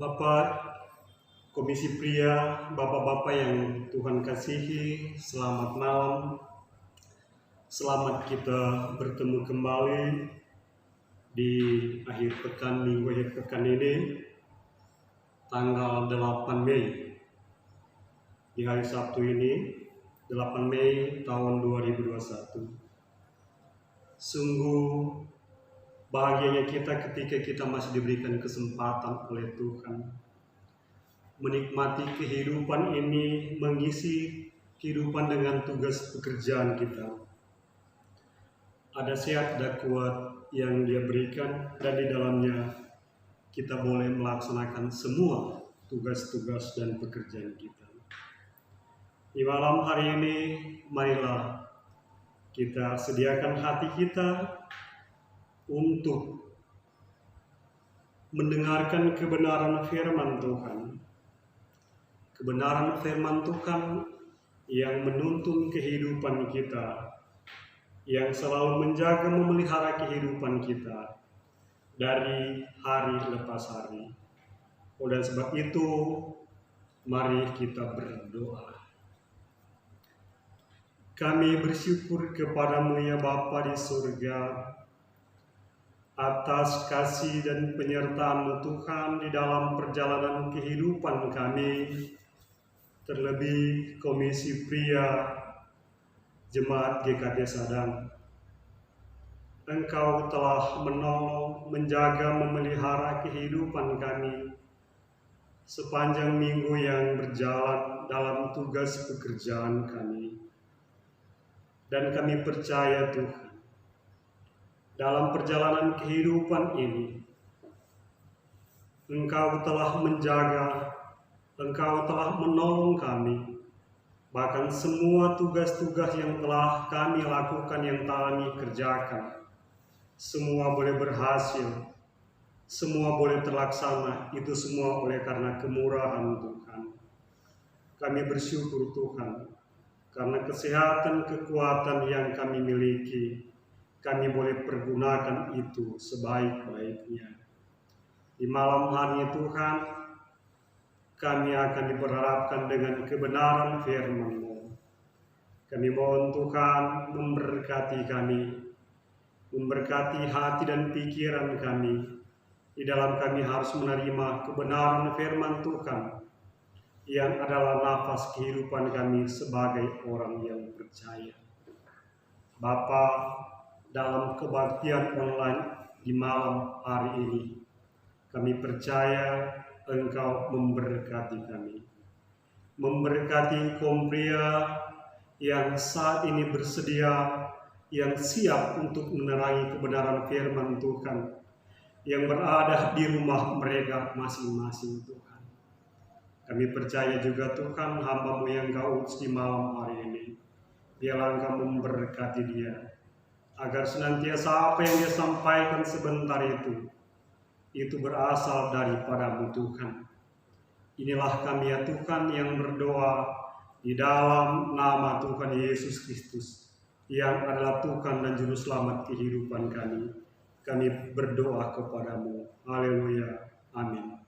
Bapak Komisi Pria, Bapak-Bapak yang Tuhan kasihi, selamat malam. Selamat kita bertemu kembali di minggu akhir pekan ini, tanggal 8 Mei. Di hari Sabtu ini, 8 Mei tahun 2021. Sungguh bahagianya kita ketika kita masih diberikan kesempatan oleh Tuhan menikmati kehidupan ini, mengisi kehidupan dengan tugas pekerjaan kita. Ada sehat dan kuat yang Dia berikan, dan di dalamnya kita boleh melaksanakan semua tugas-tugas dan pekerjaan kita. Di malam hari ini, marilah kita sediakan hati kita untuk mendengarkan kebenaran firman Tuhan. Kebenaran firman Tuhan yang menuntun kehidupan kita, yang selalu menjaga memelihara kehidupan kita dari hari lepas hari. Oleh sebab itu, mari kita berdoa. Kami bersyukur kepadamu ya Bapa di surga, atas kasih dan penyertaan-Mu Tuhan di dalam perjalanan kehidupan kami, terlebih Komisi Pria Jemaat GKT Sadang. Engkau telah menolong, menjaga, memelihara kehidupan kami sepanjang minggu yang berjalan dalam tugas pekerjaan kami. Dan kami percaya Tuhan, dalam perjalanan kehidupan ini, Engkau telah menjaga, Engkau telah menolong kami. Bahkan semua tugas-tugas yang telah kami lakukan, yang telah kami kerjakan, semua boleh berhasil, semua boleh terlaksana. Itu semua oleh karena kemurahan Tuhan. Kami bersyukur Tuhan, karena kesehatan, kekuatan yang kami miliki, kami boleh pergunakan itu sebaik-baiknya. Di malam hari Tuhan, kami akan diperharapkan dengan kebenaran firman-Mu. Kami mohon Tuhan memberkati kami, memberkati hati dan pikiran kami. Di dalam kami harus menerima kebenaran firman Tuhan, yang adalah nafas kehidupan kami sebagai orang yang percaya. Bapa, dalam kebaktian online di malam hari ini, kami percaya Engkau memberkati kami, memberkati kaum pria yang saat ini bersedia, yang siap untuk menerangi kebenaran firman Tuhan, yang berada di rumah mereka masing-masing Tuhan. Kami percaya juga Tuhan, hamba-Mu yang Kau utus di malam hari ini, biarlah Engkau memberkati dia, agar senantiasa apa yang dia sampaikan sebentar itu berasal daripada-Mu Tuhan. Inilah kami ya Tuhan yang berdoa di dalam nama Tuhan Yesus Kristus, yang adalah Tuhan dan Juru Selamat kehidupan kami. Kami berdoa kepada-Mu. Haleluya. Amin.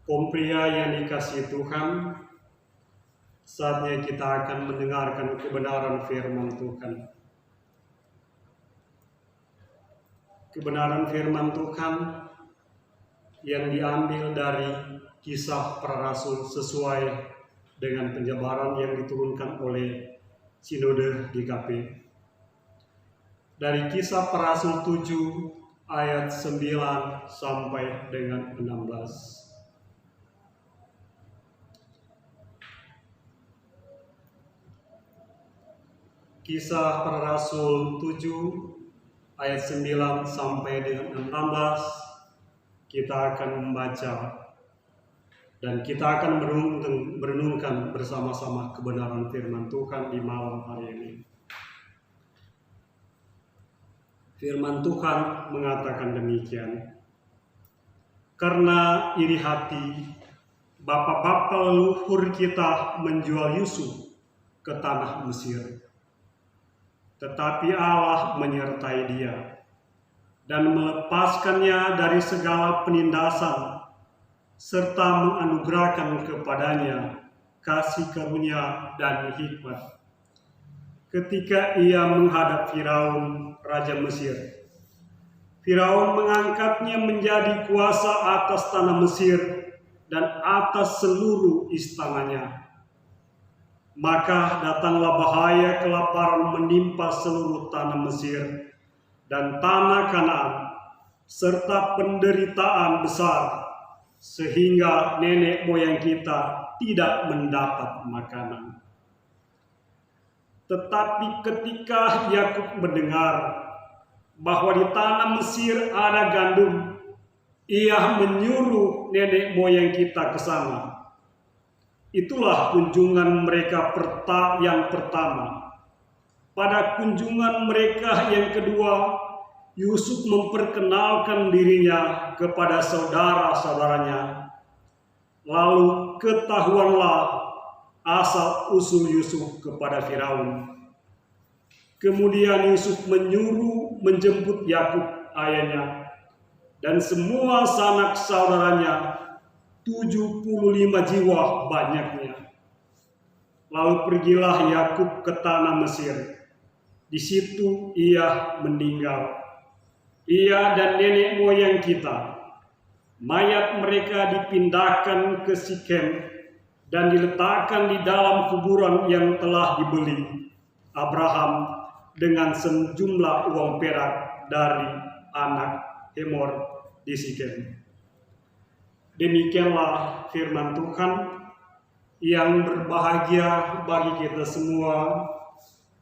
Kaum pria yang dikasihi Tuhan, saatnya kita akan mendengarkan kebenaran firman Tuhan. Kebenaran firman Tuhan yang diambil dari Kisah Para Rasul sesuai dengan penjabaran yang diturunkan oleh Sinode GKP. Dari Kisah Para Rasul 7 ayat 9 sampai dengan 16. Kisah Para Rasul 7 ayat 9 sampai dengan 16, kita akan membaca dan kita akan merenungkan bersama-sama kebenaran firman Tuhan di malam hari ini. Firman Tuhan mengatakan demikian. Karena iri hati, bapak-bapak leluhur kita menjual Yusuf ke tanah Mesir. Tetapi Allah menyertai dia dan melepaskannya dari segala penindasan serta menganugerahkan kepadanya kasih karunia dan hikmat. Ketika ia menghadap Firaun, Raja Mesir, Firaun mengangkatnya menjadi kuasa atas tanah Mesir dan atas seluruh istananya. Maka datanglah bahaya kelaparan menimpa seluruh tanah Mesir dan tanah Kanaan, serta penderitaan besar, sehingga nenek moyang kita tidak mendapat makanan. Tetapi ketika Yakub mendengar bahwa di tanah Mesir ada gandum, ia menyuruh nenek moyang kita ke sana. Itulah kunjungan mereka yang pertama. Pada kunjungan mereka yang kedua, Yusuf memperkenalkan dirinya kepada saudara-saudaranya. Lalu ketahuanlah asal-usul Yusuf kepada Firaun. Kemudian Yusuf menyuruh menjemput Yakub ayahnya dan semua sanak saudaranya, 75 jiwa banyaknya. Lalu pergilah Yakub ke tanah Mesir. Di situ ia meninggal, ia dan nenek moyang kita. Mayat mereka dipindahkan ke Sikem dan diletakkan di dalam kuburan yang telah dibeli Abraham dengan sejumlah uang perak dari anak Hemor di Sikem. Demikianlah firman Tuhan. Yang berbahagia bagi kita semua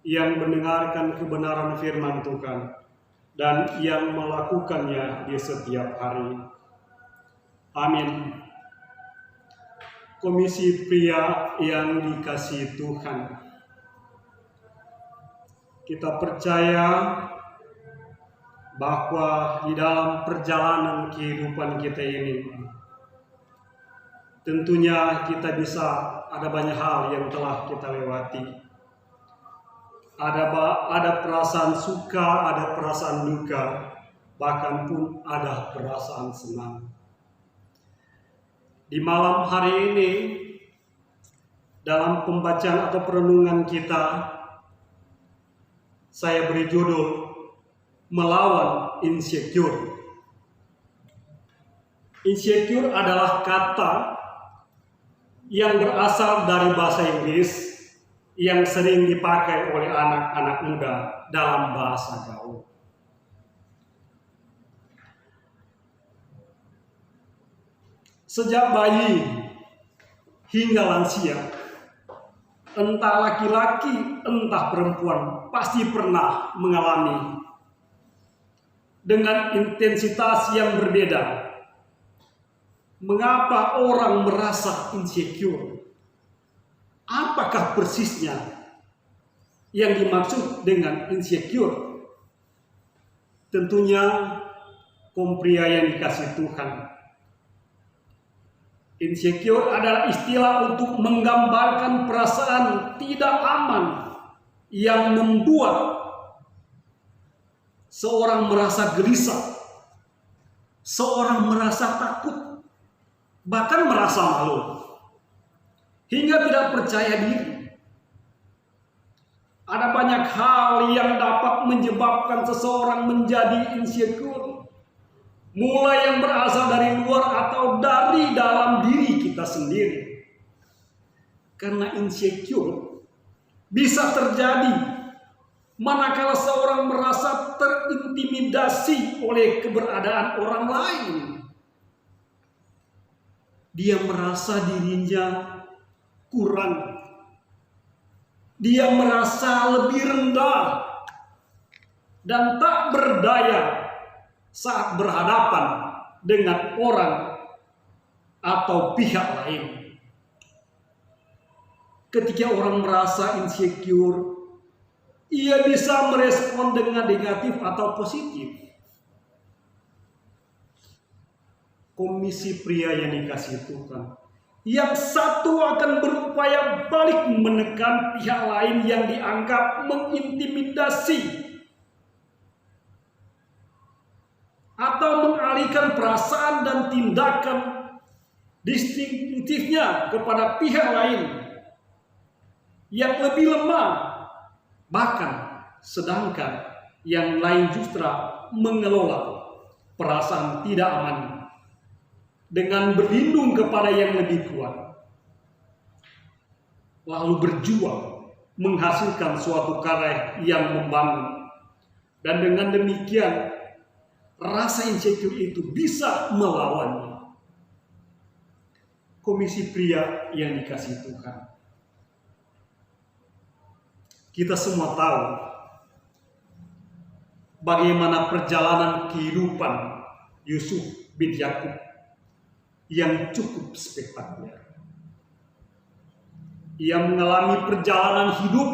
yang mendengarkan kebenaran firman Tuhan dan yang melakukannya di setiap hari. Amin. Komisi pria yang dikasihi Tuhan, kita percaya bahwa di dalam perjalanan kehidupan kita ini, tentunya kita ada banyak hal yang telah kita lewati. Ada perasaan suka, ada perasaan duka, bahkan pun ada perasaan senang. Di malam hari ini, dalam pembacaan atau perenungan kita, saya beri judul Melawan Insecure. Insecure adalah kata yang berasal dari bahasa Inggris yang sering dipakai oleh anak-anak muda dalam bahasa gaul. Sejak bayi hingga lansia, entah laki-laki entah perempuan, pasti pernah mengalami dengan intensitas yang berbeda. Mengapa orang merasa insecure? Apakah persisnya yang dimaksud dengan insecure? Tentunya kaum pria yang dikasihi Tuhan, insecure adalah istilah untuk menggambarkan perasaan tidak aman yang membuat seorang merasa gelisah, seorang merasa takut, bahkan merasa malu, hingga tidak percaya diri. Ada banyak hal yang dapat menyebabkan seseorang menjadi insecure, mulai yang berasal dari luar atau dari dalam diri kita sendiri. Karena insecure bisa terjadi manakala seorang merasa terintimidasi oleh keberadaan orang lain. Dia merasa dirinya kurang. Dia merasa lebih rendah dan tak berdaya saat berhadapan dengan orang atau pihak lain. Ketika orang merasa insecure, ia bisa merespon dengan negatif atau positif. Komisi pria yang dikasihi Tuhan, yang satu akan berupaya balik menekan pihak lain yang dianggap mengintimidasi atau mengalihkan perasaan dan tindakan distinktifnya kepada pihak lain yang lebih lemah, bahkan sedangkan yang lain justru mengelola perasaan tidak aman dengan berlindung kepada yang lebih kuat, lalu berjuang menghasilkan suatu karya yang membangun. Dan dengan demikian rasa insecure itu bisa melawannya. Komisi pria yang dikasihi Tuhan, kita semua tahu bagaimana perjalanan kehidupan Yusuf bin Yakub yang cukup spektakuler. Ia mengalami perjalanan hidup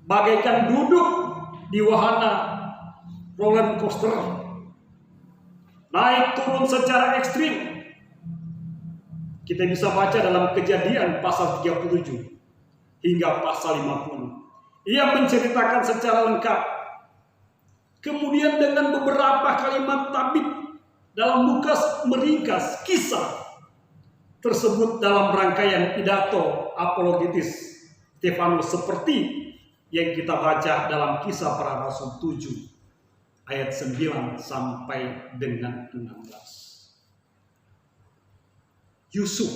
bagaikan duduk di wahana roller coaster, naik turun secara ekstrim. Kita bisa baca dalam Kejadian pasal 37 hingga pasal 50. Ia menceritakan secara lengkap. Kemudian dengan beberapa kalimat tabik dalam Lukas meringkas kisah tersebut dalam rangkaian pidato apologetis Stefanus seperti yang kita baca dalam Kisah Para Rasul 7 ayat 9 sampai dengan 16. Yusuf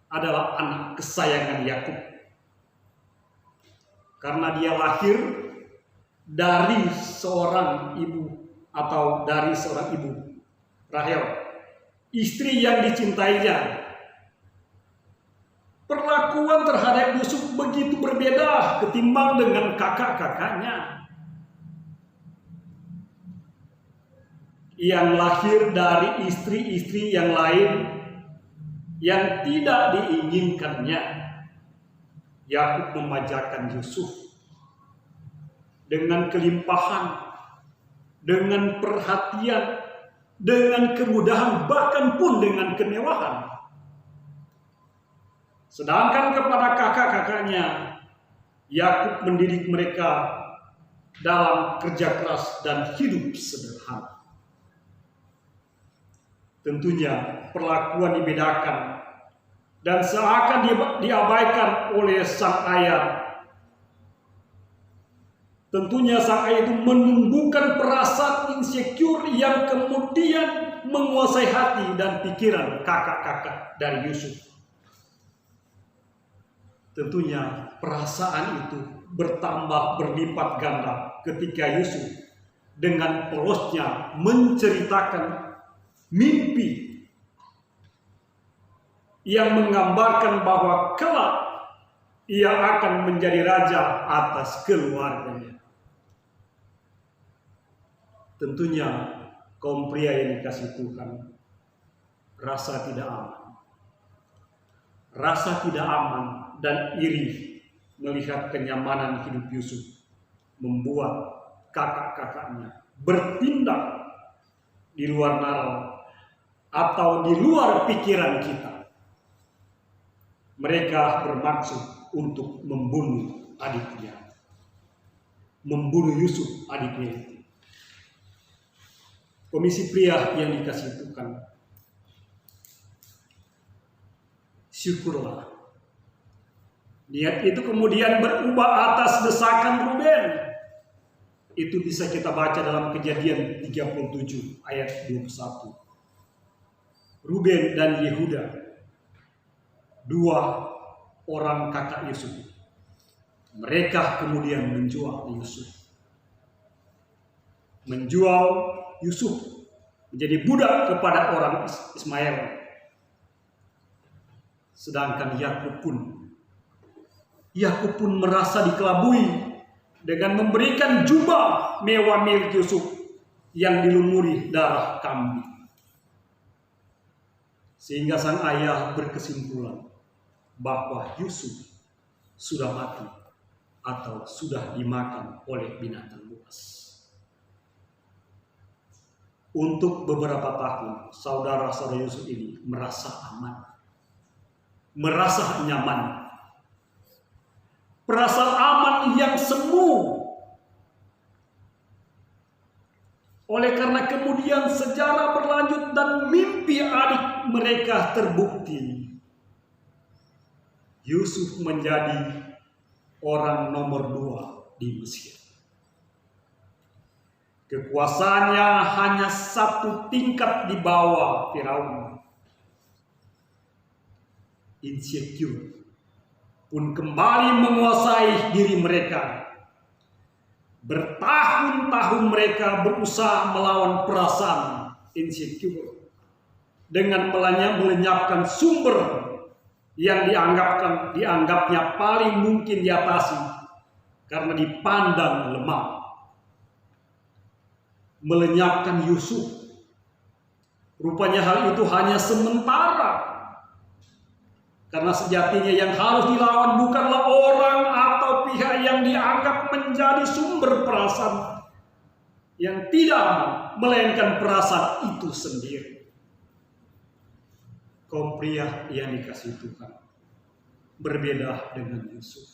adalah anak kesayangan Yakub karena dia lahir dari seorang ibu atau dari seorang ibu, Rahel, istri yang dicintainya. Perlakuan terhadap Yusuf begitu berbeda ketimbang dengan kakak-kakaknya yang lahir dari istri-istri yang lain yang tidak diinginkannya. Yakub memanjakan Yusuf dengan kelimpahan, dengan perhatian, dengan kemudahan, bahkan pun dengan kemewahan. Sedangkan kepada kakak-kakaknya, Yakub mendidik mereka dalam kerja keras dan hidup sederhana. Tentunya perlakuan dibedakan dan seakan diabaikan oleh sang ayah. Tentunya sang ayah itu menumbuhkan perasaan insecure yang kemudian menguasai hati dan pikiran kakak-kakak dari Yusuf. Tentunya perasaan itu bertambah berlipat ganda ketika Yusuf dengan polosnya menceritakan mimpi yang menggambarkan bahwa kelak ia akan menjadi raja atas keluarganya. Tentunya kaum pria yang dikasihi Tuhan, rasa tidak aman dan iri melihat kenyamanan hidup Yusuf membuat kakak-kakaknya bertindak di luar nalar atau di luar pikiran kita. Mereka bermaksud untuk membunuh adiknya, membunuh Yusuf adiknya itu. Komisi pria yang dikasihi Tuhan, syukurlah niat itu kemudian berubah atas desakan Ruben. Itu bisa kita baca dalam Kejadian 37 ayat 21. Ruben dan Yehuda, dua orang kakak Yusuf, mereka kemudian menjual Yusuf menjadi budak kepada orang Ismail. Sedangkan Yakub pun merasa dikelabui dengan memberikan jubah mewah milik Yusuf yang dilumuri darah kambing. Sehingga sang ayah berkesimpulan bahwa Yusuf sudah mati atau sudah dimakan oleh binatang buas. Untuk beberapa tahun, saudara-saudara Yusuf ini merasa aman, merasa nyaman. Perasaan aman yang semu. Oleh karena kemudian sejarah berlanjut dan mimpi adik mereka terbukti. Yusuf menjadi orang nomor 2 di Mesir. Kekuasaannya hanya 1 tingkat di bawah Firaun. Insecure pun kembali menguasai diri mereka. Bertahun-tahun mereka berusaha melawan perasaan insecure dengan melenyapkan sumber yang dianggapnya paling mungkin diatasi karena dipandang lemah. Melenyapkan Yusuf, rupanya hal itu hanya sementara. Karena sejatinya yang harus dilawan bukanlah orang atau pihak yang dianggap menjadi sumber perasaan yang tidak aman, melainkan perasaan itu sendiri. Kaum pria yang dikasihi Tuhan berbeda dengan Yusuf.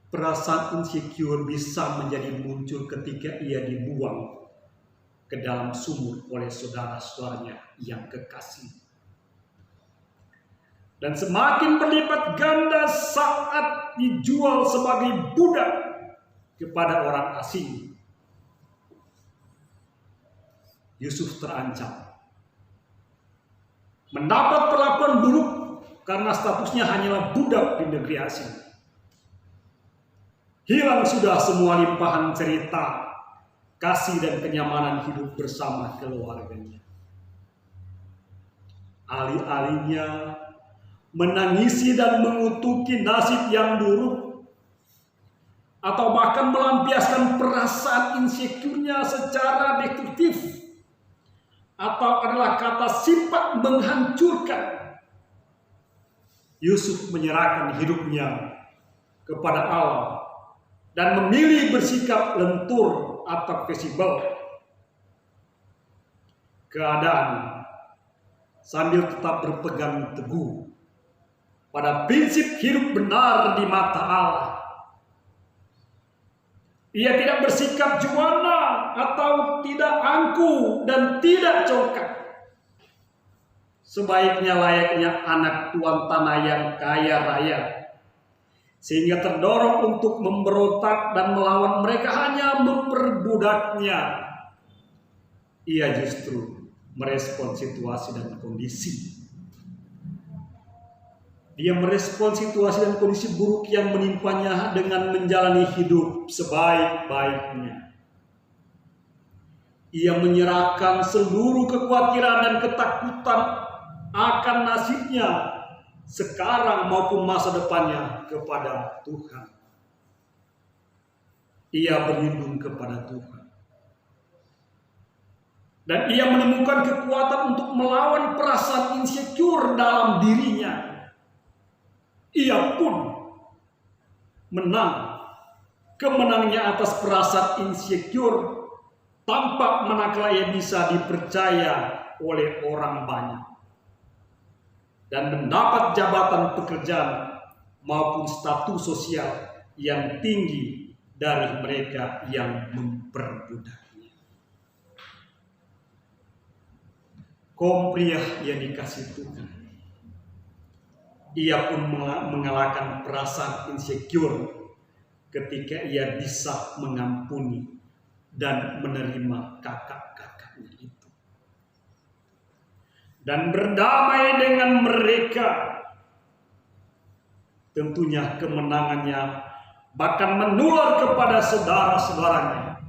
Perasaan insecure bisa menjadi muncul ketika ia dibuang ke dalam sumur oleh saudara-saudaranya yang kekasih. Dan semakin berlipat ganda saat dijual sebagai budak kepada orang asing. Yusuf terancam mendapat perlakuan buruk karena statusnya hanyalah budak di negeri asing. Hilang sudah semua limpahan cerita, kasih dan kenyamanan hidup bersama keluarganya. Alih-alihnya menangisi dan mengutuki nasib yang buruk, atau bahkan melampiaskan perasaan insecure-nya secara destruktif, atau adalah kata sifat menghancurkan, Yusuf menyerahkan hidupnya kepada Allah dan memilih bersikap lentur atau fleksibel keadaan sambil tetap berpegang teguh pada prinsip hidup benar di mata Allah. Ia tidak bersikap juana atau tidak angkuh dan tidak congkak. Sebaiknya layaknya anak tuan tanah yang kaya raya, sehingga terdorong untuk memberontak dan melawan mereka hanya memperbudaknya. Ia justru merespon situasi dan kondisi. Dia merespon situasi dan kondisi buruk yang menimpanya dengan menjalani hidup sebaik-baiknya. Ia menyerahkan seluruh kekhawatiran dan ketakutan akan nasibnya sekarang maupun masa depannya kepada Tuhan. Ia berlindung kepada Tuhan. Dan ia menemukan kekuatan untuk melawan perasaan insecure dalam dirinya. Ia pun menang. Kemenangnya atas perasaan insecure tampak manakala ia bisa dipercaya oleh orang banyak dan mendapat jabatan pekerjaan maupun status sosial yang tinggi dari mereka yang memperbudaknya. Kaum pria yang dikasihi Tuhan, ia pun mengalahkan perasaan insecure ketika ia bisa mengampuni dan menerima kakak-kakaknya itu. Dan berdamai dengan mereka. Tentunya kemenangannya bahkan menular kepada saudara-saudaranya.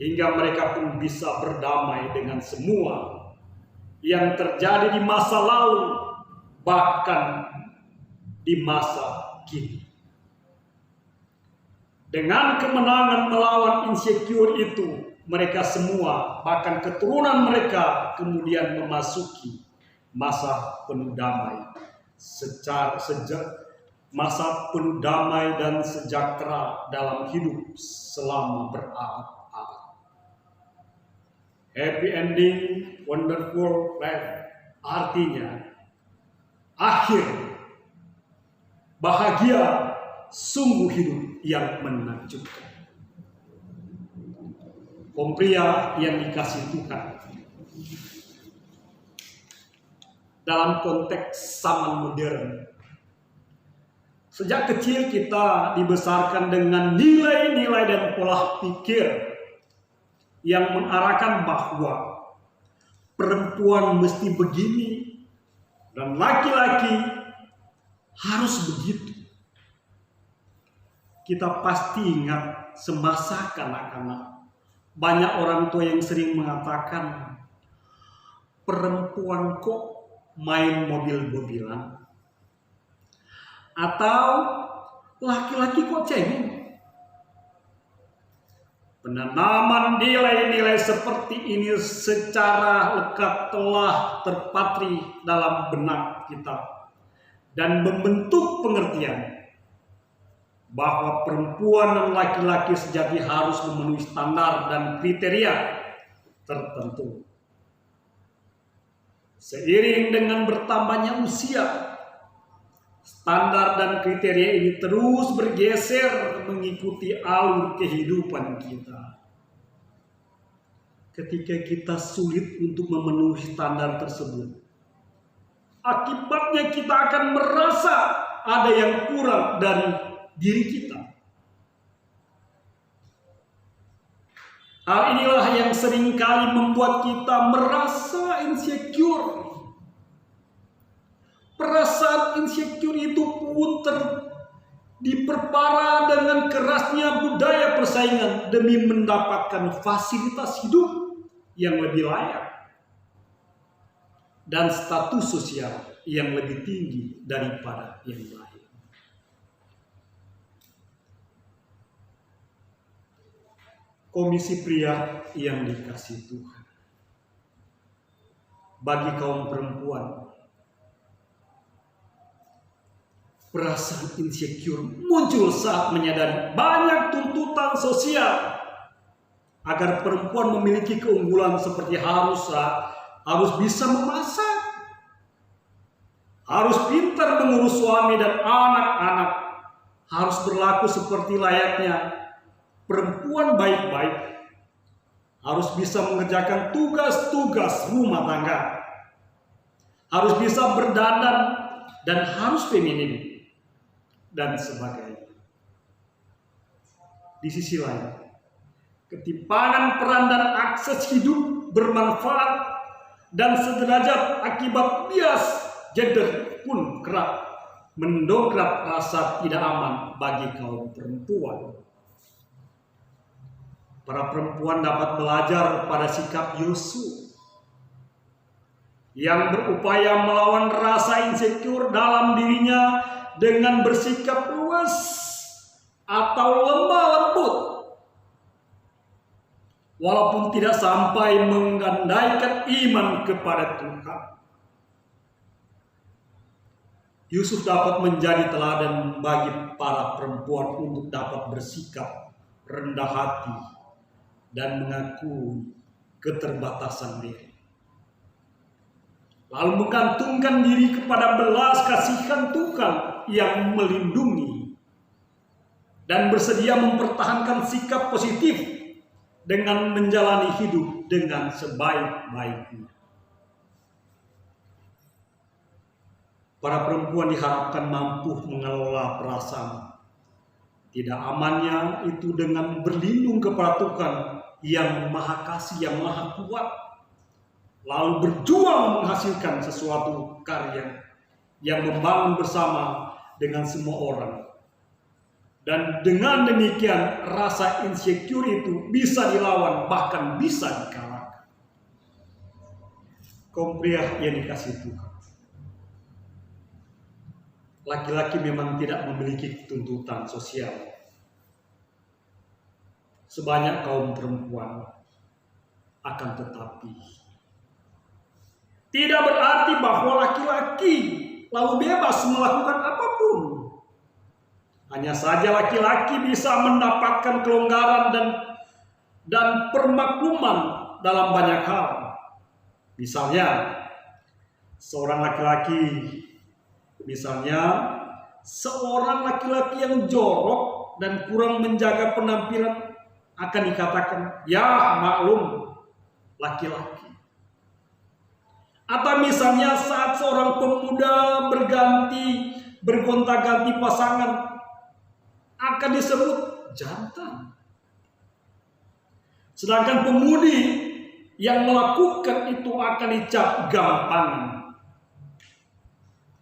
Hingga mereka pun bisa berdamai dengan semua yang terjadi di masa lalu, bahkan di masa kini. Dengan kemenangan melawan insecure itu, mereka semua, bahkan keturunan mereka, kemudian memasuki masa penuh damai, masa penuh damai dan sejahtera dalam hidup selama berabad-abad. Happy ending, wonderful life, artinya akhir bahagia, sungguh hidup yang menakjubkan. Kaum pria yang dikasihi Tuhan, dalam konteks zaman modern, sejak kecil kita dibesarkan dengan nilai-nilai dan pola pikir yang mengarahkan bahwa perempuan mesti begini dan laki-laki harus begitu. Kita pasti ingat semasa kanak-kanak, banyak orang tua yang sering mengatakan, perempuan kok main mobil-mobilan, atau laki-laki kok cengeng. Penanaman nilai-nilai seperti ini secara lekat telah terpatri dalam benak kita dan membentuk pengertian bahwa perempuan dan laki-laki sejati harus memenuhi standar dan kriteria tertentu. Seiring dengan bertambahnya usia, standar dan kriteria ini terus bergeser mengikuti alur kehidupan kita. Ketika kita sulit untuk memenuhi standar tersebut, akibatnya kita akan merasa ada yang kurang dari diri kita. Hal inilah yang seringkali membuat kita merasa insecure. Perasaan insecure itu pun diperparah dengan kerasnya budaya persaingan demi mendapatkan fasilitas hidup yang lebih layak dan status sosial yang lebih tinggi daripada yang lain. Komisi pria yang dikasihi Tuhan, bagi kaum perempuan, perasaan insecure muncul saat menyadari banyak tuntutan sosial agar perempuan memiliki keunggulan seperti harus bisa memasak, harus pintar mengurus suami dan anak-anak, harus berlaku seperti layaknya perempuan baik-baik, harus bisa mengerjakan tugas-tugas rumah tangga, harus bisa berdandan dan harus feminim, dan sebagainya. Di sisi lain, ketimpangan peran dan akses hidup bermanfaat dan sederajat akibat bias gender pun kerap mendongkrak rasa tidak aman bagi kaum perempuan. Para perempuan dapat belajar pada sikap Yosua yang berupaya melawan rasa insecure dalam dirinya dengan bersikap luas atau lemah lembut, walaupun tidak sampai menggandaikan iman kepada Tuhan. Yusuf dapat menjadi teladan bagi para perempuan untuk dapat bersikap rendah hati dan mengakui keterbatasan diri, lalu menggantungkan diri kepada belas kasihan Tuhan yang melindungi dan bersedia mempertahankan sikap positif dengan menjalani hidup dengan sebaik-baiknya. Para perempuan diharapkan mampu mengelola perasaan tidak amannya itu dengan berlindung kepada Tuhan yang Maha Kasih, yang Maha Kuat, lalu berjuang menghasilkan sesuatu karya yang membangun bersama dengan semua orang. Dan dengan demikian rasa insecure itu bisa dilawan, bahkan bisa dikalahkan. Kaum pria yang dikasihi Tuhan, laki-laki memang tidak memiliki tuntutan sosial sebanyak kaum perempuan, akan tetapi tidak berarti bahwa laki-laki lalu bebas melakukan apapun. Hanya saja laki-laki bisa mendapatkan kelonggaran dan permakluman dalam banyak hal. Misalnya, seorang laki-laki yang jorok dan kurang menjaga penampilan akan dikatakan, ya maklum, laki-laki. Atau misalnya saat seorang pemuda bergonta-ganti pasangan, akan disebut jantan. Sedangkan pemudi yang melakukan itu akan dicap gampangan.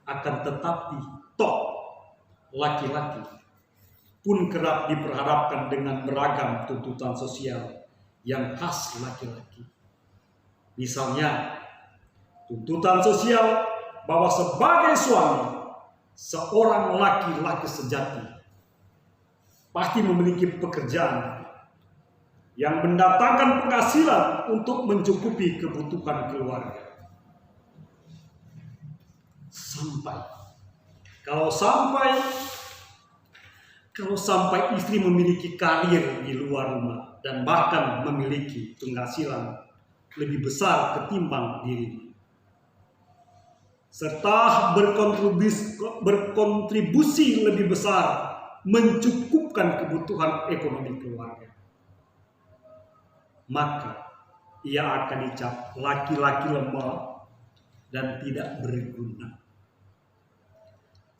Akan tetapi laki-laki pun kerap diperhadapkan dengan beragam tuntutan sosial yang khas laki-laki. Misalnya, tuntutan sosial bahwa sebagai suami, seorang laki-laki sejati pasti memiliki pekerjaan yang mendatangkan penghasilan untuk mencukupi kebutuhan keluarga. Kalau sampai istri memiliki karir di luar rumah dan bahkan memiliki penghasilan lebih besar ketimbang dirinya, serta berkontribusi lebih besar mencukupkan kebutuhan ekonomi keluarga, maka ia akan dicap laki-laki lemah dan tidak berguna.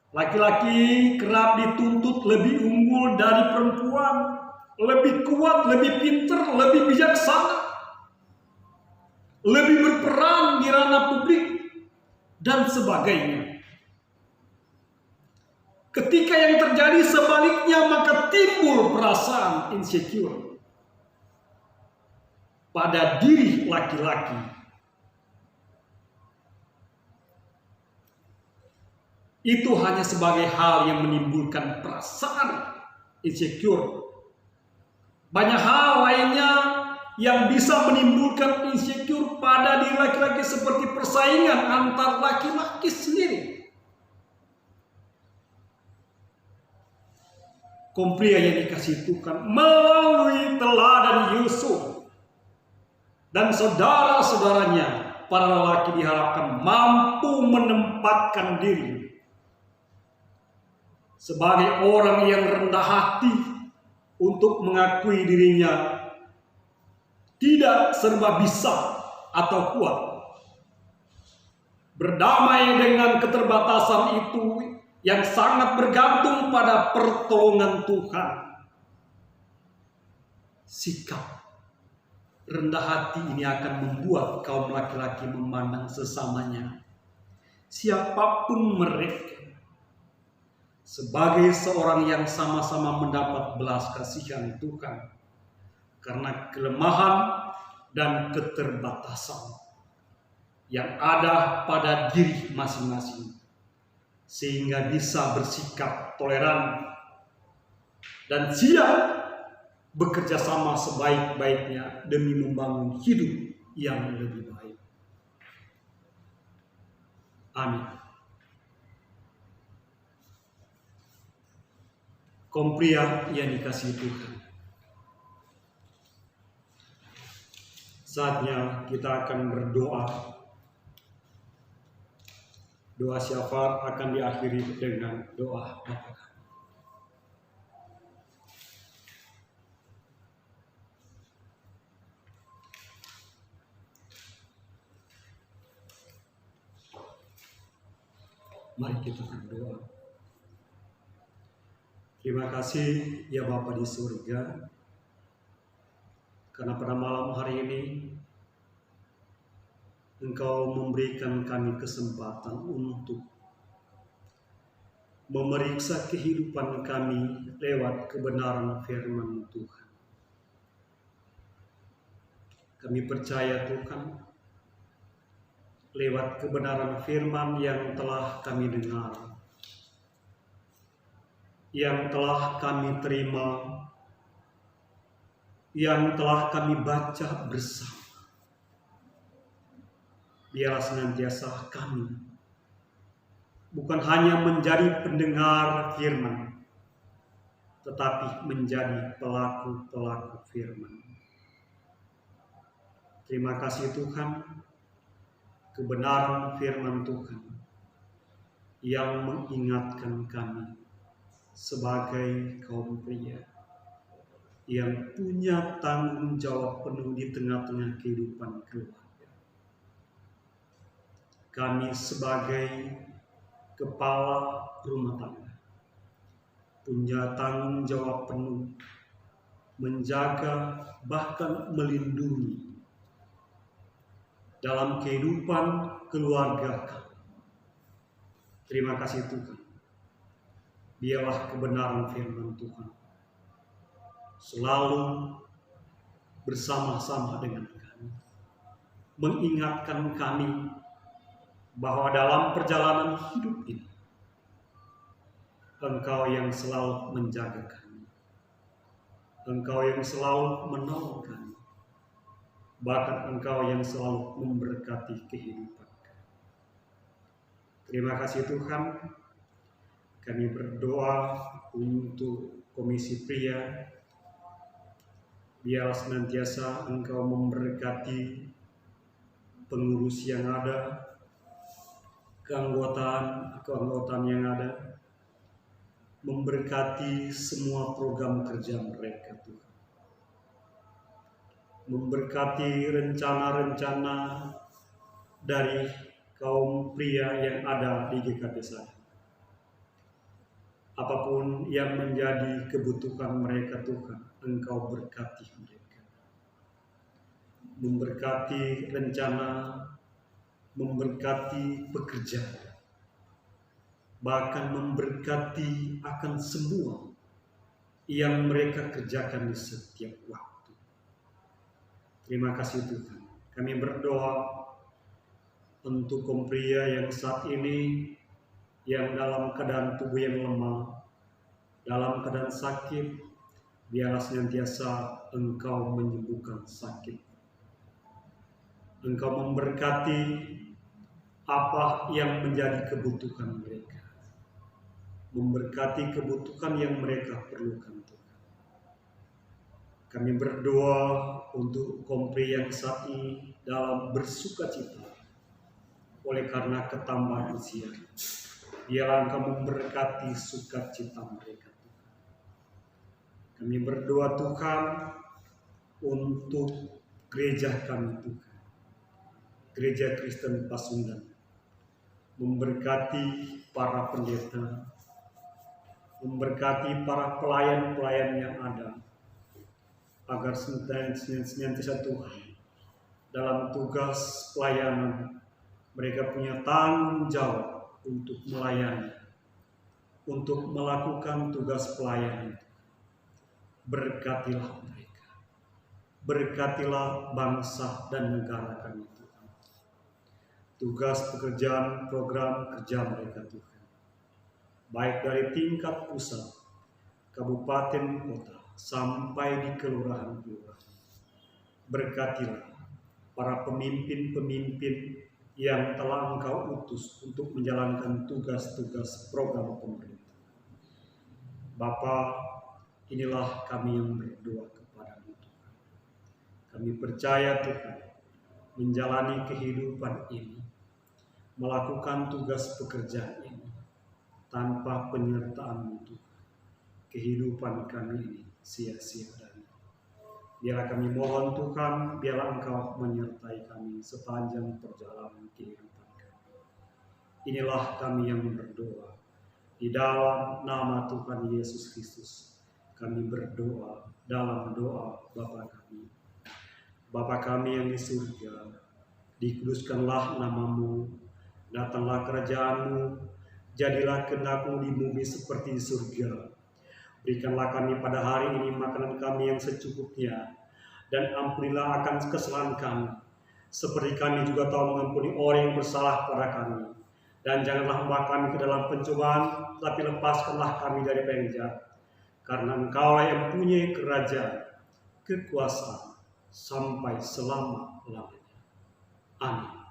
Laki-laki kerap dituntut lebih unggul dari perempuan, lebih kuat, lebih pintar, lebih bijaksana, lebih berperan di ranah publik, dan sebagainya. Ketika yang terjadi sebaliknya, maka timbul perasaan insecure pada diri laki-laki. Itu hanya sebagai hal yang menimbulkan perasaan insecure. Banyak hal lainnya yang bisa menimbulkan insecure pada diri laki-laki, seperti persaingan antar laki-laki sendiri. Kaum pria yang dikasihi Tuhan, melalui teladan Yusuf dan saudara-saudaranya, para lelaki diharapkan mampu menempatkan diri sebagai orang yang rendah hati untuk mengakui dirinya tidak serba bisa atau kuat. Berdamai dengan keterbatasan itu yang sangat bergantung pada pertolongan Tuhan. Sikap rendah hati ini akan membuat kaum laki-laki memandang sesamanya, siapapun mereka, sebagai seorang yang sama-sama mendapat belas kasihan Tuhan karena kelemahan dan keterbatasan yang ada pada diri masing-masing, sehingga bisa bersikap toleran dan siap bekerja sama sebaik-baiknya demi membangun hidup yang lebih baik. Amin. Kaum pria yang dikasihi Tuhan, saatnya kita akan berdoa. Doa syafaat akan diakhiri dengan doa Bapa. Mari kita berdoa. Terima kasih ya Bapa di surga, karena pada malam hari ini Engkau memberikan kami kesempatan untuk memeriksa kehidupan kami lewat kebenaran firman Tuhan. Kami percaya Tuhan, lewat kebenaran firman yang telah kami dengar, yang telah kami terima, yang telah kami baca bersama, biarlah senantiasa kami bukan hanya menjadi pendengar firman, tetapi menjadi pelaku-pelaku firman. Terima kasih Tuhan, kebenaran firman Tuhan yang mengingatkan kami sebagai kaum pria yang punya tanggung jawab penuh di tengah-tengah kehidupan keluarga. Kami sebagai kepala rumah tangga punya tanggung jawab penuh menjaga bahkan melindungi dalam kehidupan keluarga kami. Terima kasih Tuhan. Biarlah kebenaran firman Tuhan selalu bersama-sama dengan kami, mengingatkan kami bahwa dalam perjalanan hidup ini Engkau yang selalu menjaga kami, Engkau yang selalu menolong kami, bahkan Engkau yang selalu memberkati kehidupan kami. Terima kasih Tuhan. Kami berdoa untuk Komisi Pria, biar senantiasa Engkau memberkati pengurus yang ada, keanggotaan yang ada, memberkati semua program kerja mereka Tuhan, memberkati rencana-rencana dari kaum pria yang ada di GKP saya. Apapun yang menjadi kebutuhan mereka Tuhan, Engkau berkati mereka. Memberkati rencana, memberkati pekerjaan, bahkan memberkati akan semua yang mereka kerjakan di setiap waktu. Terima kasih Tuhan. Kami berdoa untuk kaum pria yang saat ini yang dalam keadaan tubuh yang lemah, dalam keadaan sakit, biarlah senantiasa Engkau menyembuhkan sakit. Engkau memberkati apa yang menjadi kebutuhan mereka, memberkati kebutuhan yang mereka perlukan Tuhan. Kami berdoa untuk kaum pria yang saat ini dalam bersukacita oleh karena ketambahan usia. Biarlah Engkau memberkati sukacita mereka Tuhan. Kami berdoa Tuhan untuk gereja kami Tuhan, Gereja Kristen Pasundan, memberkati para pendeta, memberkati para pelayan-pelayan yang ada, agar senantiasa Tuhan dalam tugas pelayanan mereka punya tanggung jawab untuk melayani, untuk melakukan tugas pelayanan. Berkatilah mereka, berkatilah bangsa dan negara kami Tuhan. Tugas pekerjaan program kerja mereka Tuhan, baik dari tingkat pusat, kabupaten, kota, sampai di kelurahan-kelurahan. Berkatilah para pemimpin-pemimpin yang telah Engkau utus untuk menjalankan tugas-tugas program pemerintah. Bapa, inilah kami yang berdoa kepada-Mu Tuhan. Kami percaya Tuhan, menjalani kehidupan ini, melakukan tugas pekerjaan ini, tanpa penyertaan-Mu Tuhan, kehidupan kami ini sia-sia dan biarlah kami mohon Tuhan, biarlah Engkau menyertai kami sepanjang perjalanan kehidupan kami. Inilah kami yang berdoa. Di dalam nama Tuhan Yesus Kristus, kami berdoa dalam doa Bapa kami. Bapa kami yang di surga, dikuduskanlah nama-Mu, datanglah kerajaan-Mu, jadilah kehendak-Mu di bumi seperti di surga. Berikanlah kami pada hari ini makanan kami yang secukupnya, dan ampunilah akan kesalahan kami, seperti kami juga tahu mengampuni orang yang bersalah pada kami. Dan janganlah membawa kami ke dalam pencobaan, tapi lepaskanlah kami dari penjahat. Karena Engkaulah yang punya kerajaan, kekuasaan, sampai selama-lamanya. Amin.